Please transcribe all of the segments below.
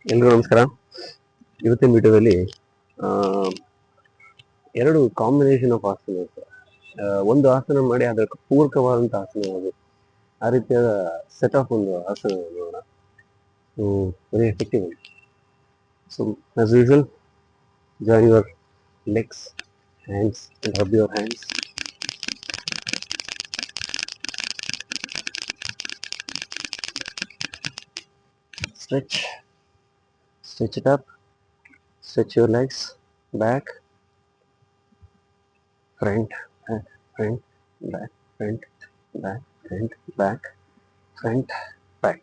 ಎಲ್ರಿಗೂ ನಮಸ್ಕಾರ. ಇವತ್ತಿನ ವಿಡಿಯೋದಲ್ಲಿ ಎರಡು ಕಾಂಬಿನೇಷನ್ ಆಫ್ ಆಸನ, ಒಂದು ಆಸನ ಮಾಡಿ ಅದಕ್ಕೆ ಪೂರಕವಾದಂಥ ಆಸನ ಯಾವುದು, ಆ ರೀತಿಯಾದ ಸೆಟ್ ಆಫ್ ಒಂದು ಆಸನ ನೋಡೋಣ. So very effective. So as usual, join your legs, hands, and rub your hands. Stretch it up. Stretch your legs back, front, back, front, back, front, back, front, back, front, back.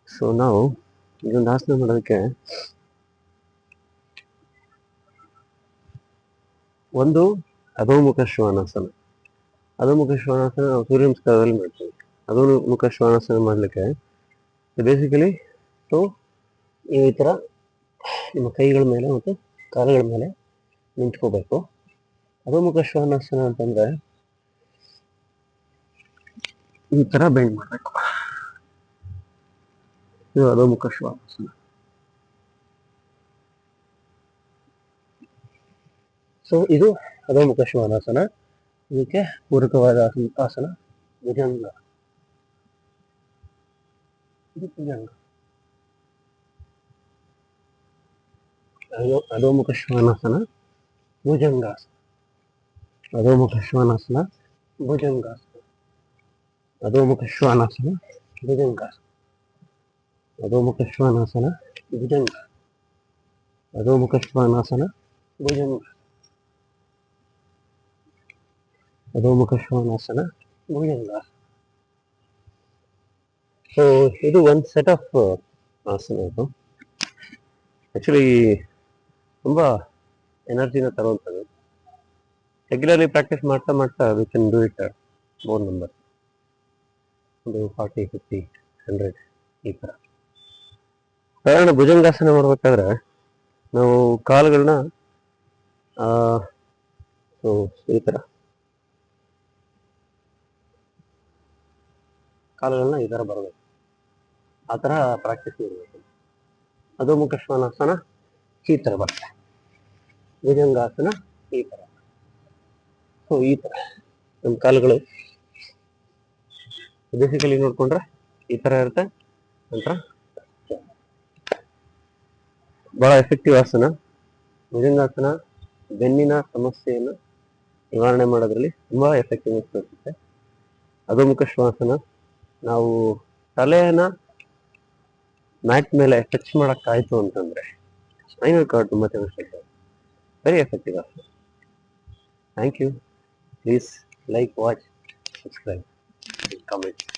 So ನಾವು ಇದೊಂದು ಆಸನ ಮಾಡೋದಕ್ಕೆ ಒಂದು ಅಧೋಮುಖ ಶ್ವಾನಾಸನ. ಅಧೋಮುಖ ಶ್ವಾನಾಸನ ನಾವು ಸೂರ್ಯ ನಮಸ್ಕಾರದಲ್ಲಿ ಮಾಡ್ತೀವಿ. ಅಧೋಮುಖ ಶ್ವಾನಾಸನ ಮಾಡಲಿಕ್ಕೆ basically so ಈ ಥರ ನಿಮ್ಮ ಕೈಗಳ ಮೇಲೆ ಮತ್ತು ಕಾಲುಗಳ ಮೇಲೆ ನಿಂತ್ಕೋಬೇಕು. ಅಧೋಮುಖ ಶ್ವಾನಾಸನ ಅಂತಂದರೆ ಈ ಥರ ಬೆಂಡ್ ಮಾಡಬೇಕು. ಇದು ಅಧೋಮುಖ ಶ್ವಾನಾಸನ. ಸೊ ಇದು ಅಧೋಮುಖ ಶ್ವಾನಾಸನ. ಇದಕ್ಕೆ ಪೂರಕವಾದ ಆಸನ ಭುಜಂಗ. ಇದು ಭುಜಂಗ. ಅಧೋಮುಖ ಶ್ವಾನಾಸನ, ಭುಜಂಗಾಸನ. ಅಧೋಮುಖ ಶ್ವಾನಾಸನ, ಭುಜಂಗಾಸನ. ಅಧೋಮುಖ ಶ್ವಾನಾಸನ, ಭುಜಂಗಾಸನ. ಅಧೋಮುಖ ಶ್ವಾನಾಸನ, ಭುಜಂಗ. ಅಧೋಮುಖ ಶ್ವಾನಾಸನ, ಭುಜಂಗ. ಅಧೋಮುಖ ಶ್ವಾನಾಸನ, ಭುಜಂಗಾಸನ. ಸೊ ಇದು ಒಂದು ಸೆಟ್ ಆಫ್ ಆಸನ. ಇದು ಆ್ಯಕ್ಚುಲಿ ತುಂಬ ಎನರ್ಜಿನ ತರುವಂಥದ್ದು. ರೆಗ್ಯುಲರ್ಲಿ ಪ್ರಾಕ್ಟೀಸ್ ಮಾಡ್ತಾ ಮಾಡ್ತಾ we can do it more number, ಒಂದು 40, 50, 100 ಈ ಥರ. ಸಾಧಾರಣ ಭುಜಂಗಾಸನ ಮಾಡಬೇಕಾದ್ರೆ ನಾವು ಕಾಲುಗಳನ್ನ ಸೊ ಈ ಥರ ಕಾಲುಗಳನ್ನ ಈ ಥರ ಬರಬೇಕು, ಆ ಥರ ಪ್ರಾಕ್ಟೀಸ್ ಮಾಡಬೇಕು. ಅಧೋಮುಖ ಶ್ವಾನಾಸನ ಈ ಥರ ಬರುತ್ತೆ, ಭುಜಂಗಾಸನ ಈ ಥರ. ಸೊ ಈ ಥರ ನಮ್ಮ ಕಾಲುಗಳು ಬೇಸಿಕಲಿ ನೋಡಿಕೊಂಡ್ರೆ ಈ ಥರ ಇರುತ್ತೆ. ನಂತರ ಭಾಳ ಎಫೆಕ್ಟಿವ್ ಆಸನ. ಭುಜಂಗಾಸನ ಬೆನ್ನಿನ ಸಮಸ್ಯೆಯನ್ನು ನಿವಾರಣೆ ಮಾಡೋದ್ರಲ್ಲಿ ತುಂಬ ಎಫೆಕ್ಟಿವ್ನೆಸ್ ತೋರಿಸುತ್ತೆ. ಅಧೋಮುಖ ಶ್ವಾಸನ ನಾವು ತಲೆಯನ್ನ ಮ್ಯಾಟ್ ಮೇಲೆ ಟಚ್ ಮಾಡೋಕ್ಕಾಯ್ತು ಅಂತಂದರೆ ಸ್ಪೈನಲ್ ಕಾರ್ಡ್ ತುಂಬ ಚೆನ್ನಾಗಿ ವೆರಿ ಎಫೆಕ್ಟಿವ್ ಆಸನ. Thank you. Please like, watch, subscribe, comment.